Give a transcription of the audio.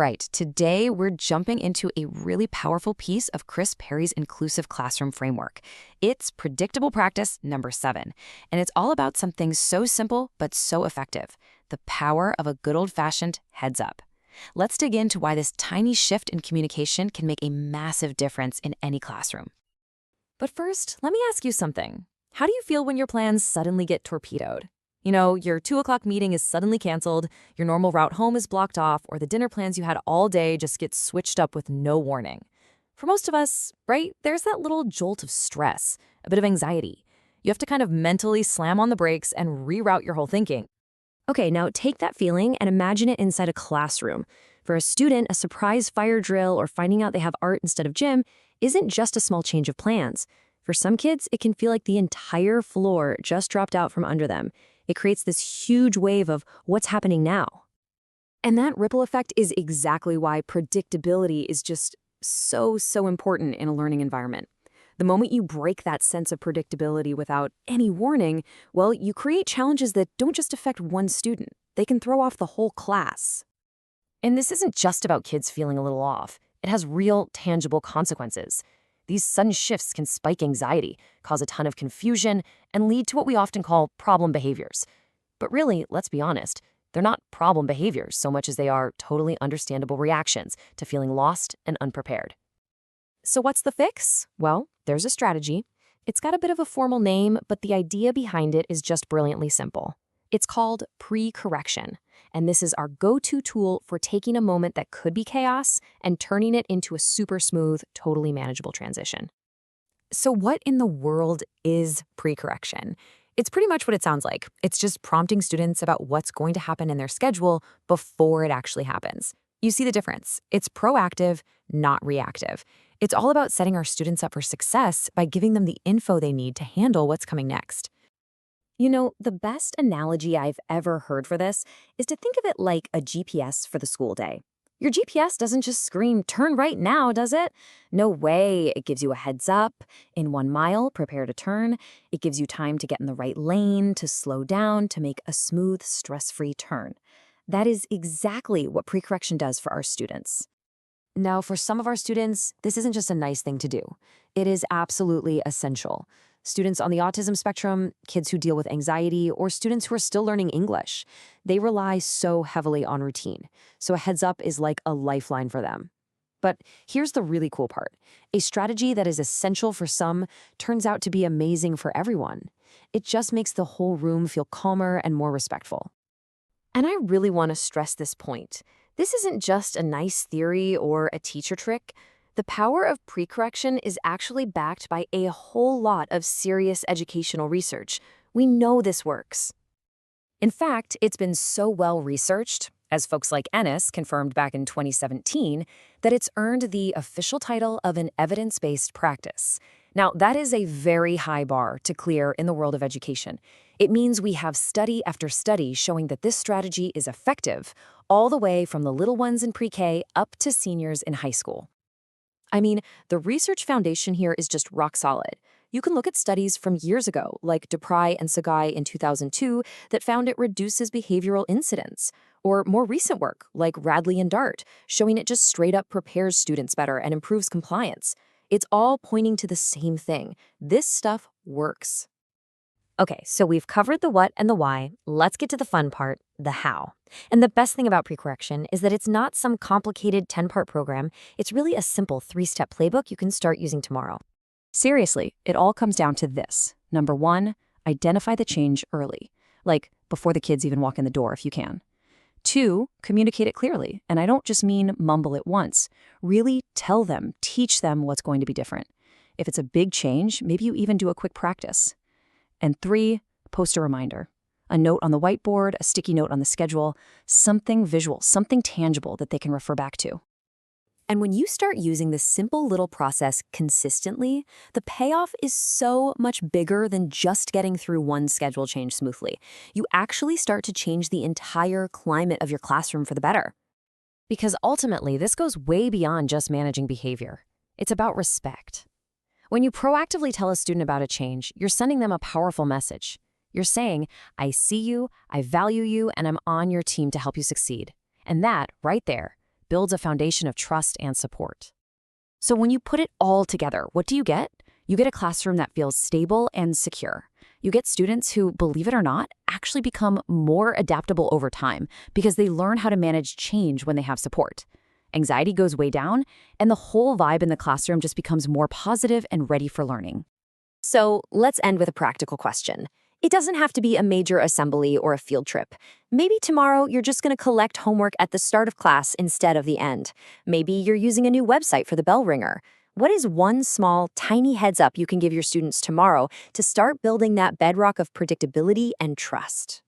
right, today we're jumping into a really powerful piece of Chris Perry's inclusive classroom framework. It's predictable practice number 7, and it's all about something so simple but so effective: the power of a good old-fashioned heads up. Let's dig into why this tiny shift in communication can make a massive difference in any classroom. But first, let me ask you something. How do you feel when your plans suddenly get torpedoed? You know, your 2 o'clock meeting is suddenly canceled, your normal route home is blocked off, or the dinner plans you had all day just get switched up with no warning. For most of us, right, there's that little jolt of stress, a bit of anxiety. You have to kind of mentally slam on the brakes and reroute your whole thinking. Okay, now take that feeling and imagine it inside a classroom. For a student, a surprise fire drill or finding out they have art instead of gym isn't just a small change of plans. For some kids, it can feel like the entire floor just dropped out from under them. It creates this huge wave of what's happening now. And that ripple effect is exactly why predictability is just so important in a learning environment. The moment you break that sense of predictability without any warning, well, you create challenges that don't just affect one student. They can throw off the whole class. And this isn't just about kids feeling a little off. It has real, tangible consequences. These sudden shifts can spike anxiety, cause a ton of confusion, and lead to what we often call problem behaviors. But really, let's be honest, they're not problem behaviors so much as they are totally understandable reactions to feeling lost and unprepared. So what's the fix? Well, there's a strategy. It's got a bit of a formal name, but the idea behind it is just brilliantly simple. It's called Precorrection, and this is our go-to tool for taking a moment that could be chaos and turning it into a super smooth, totally manageable transition. So what in the world is Precorrection? It's pretty much what it sounds like. It's just prompting students about what's going to happen in their schedule before it actually happens. You see the difference. It's proactive, not reactive. It's all about setting our students up for success by giving them the info they need to handle what's coming next. You know, the best analogy I've ever heard for this is to think of it like a GPS for the school day. Your GPS doesn't just scream, "Turn right now," does it? No way. It gives you a heads up. In 1 mile, prepare to turn. It gives you time to get in the right lane, to slow down, to make a smooth, stress-free turn. That is exactly what Precorrection does for our students. Now, for some of our students, this isn't just a nice thing to do. It is absolutely essential. Students on the autism spectrum, kids who deal with anxiety, or students who are still learning English, they rely so heavily on routine. So a heads up is like a lifeline for them. But here's the really cool part. A strategy that is essential for some turns out to be amazing for everyone. It just makes the whole room feel calmer and more respectful. And I really want to stress this point. This isn't just a nice theory or a teacher trick. The power of Precorrection is actually backed by a whole lot of serious educational research. We know this works. In fact, it's been so well researched, as folks like Ennis confirmed back in 2017, that it's earned the official title of an evidence-based practice. Now, that is a very high bar to clear in the world of education. It means we have study after study showing that this strategy is effective, all the way from the little ones in pre-K up to seniors in high school. I mean, the research foundation here is just rock solid. You can look at studies from years ago, like Pry and Sugai in 2002, that found it reduces behavioral incidents, or more recent work, like Radley and Dart, showing it just straight up prepares students better and improves compliance. It's all pointing to the same thing. This stuff works. Okay, so we've covered the what and the why. Let's get to the fun part, the how. And the best thing about Precorrection is that it's not some complicated 10-part program. It's really a simple 3-step playbook you can start using tomorrow. Seriously, it all comes down to this. Number 1, identify the change early, like before the kids even walk in the door if you can. 2, communicate it clearly, and I don't just mean mumble it once. Really tell them, teach them what's going to be different. If it's a big change, maybe you even do a quick practice. And 3, post a reminder. A note on the whiteboard, a sticky note on the schedule, something visual, something tangible that they can refer back to. And when you start using this simple little process consistently, the payoff is so much bigger than just getting through one schedule change smoothly. You actually start to change the entire climate of your classroom for the better. Because ultimately, this goes way beyond just managing behavior. It's about respect. When you proactively tell a student about a change, you're sending them a powerful message. You're saying, I see you, I value you, and I'm on your team to help you succeed. And that, right there, builds a foundation of trust and support. So when you put it all together, what do you get? You get a classroom that feels stable and secure. You get students who, believe it or not, actually become more adaptable over time because they learn how to manage change when they have support. Anxiety goes way down, and the whole vibe in the classroom just becomes more positive and ready for learning. So let's end with a practical question. It doesn't have to be a major assembly or a field trip. Maybe tomorrow you're just going to collect homework at the start of class instead of the end. Maybe you're using a new website for the bell ringer. What is one small, tiny heads up you can give your students tomorrow to start building that bedrock of predictability and trust?